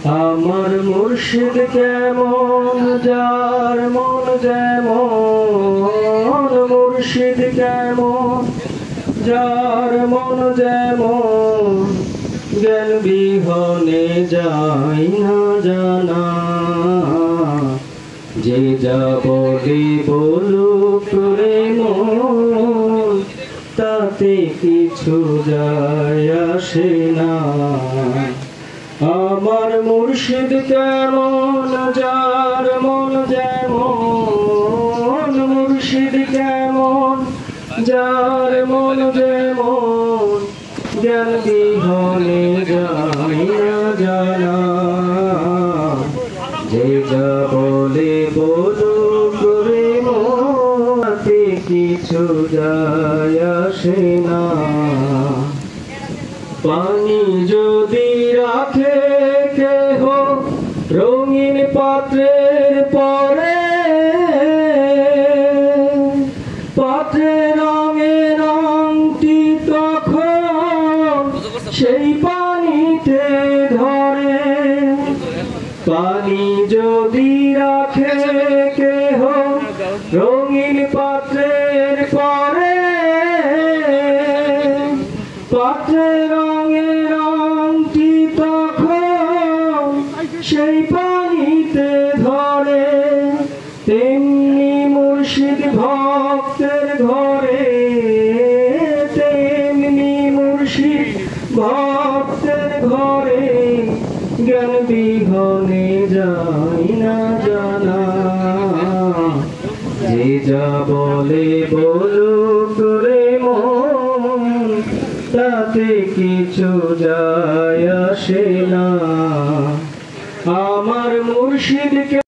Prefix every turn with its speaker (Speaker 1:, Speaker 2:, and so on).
Speaker 1: আমার মুর্শিদ কেমন যার মন যেমন, মুর্শিদ কেমন যার মন যেমন, জ্ঞান বিহনে যায় না জানা। যে যা বলে বলুক রে মন, তাতে কিছু যায় আসে না। আমার মুর্শিদ কেমন যার মন যেমন, মুর্শিদ কেমন যার মন যেমন, জ্ঞান বিহনে যায় না জানা। যে যা বলে বলুক রে মন, তাতে কিছু যায় আসে না। পানি যদি রাখে কেহ রঙিন পাত্রের পরে, পাত্রের রঙের রংটি তখন সেই পানিতে ধরে। পানি যদি রাখে কেহ রঙিন পাত্রের পরে, পাত্রের রঙের রংটি তখন সেই পানিতে ধরে। তেমনি মুর্শিদ ভক্তের ঘরে, তেমনি মুর্শিদ ভক্তের ঘরে, জ্ঞান বিহনে যায় না জানা। যে যা বলে বলুক রে মন, তাতে কিছু যায় আসে না। আমার মুর্শিদকে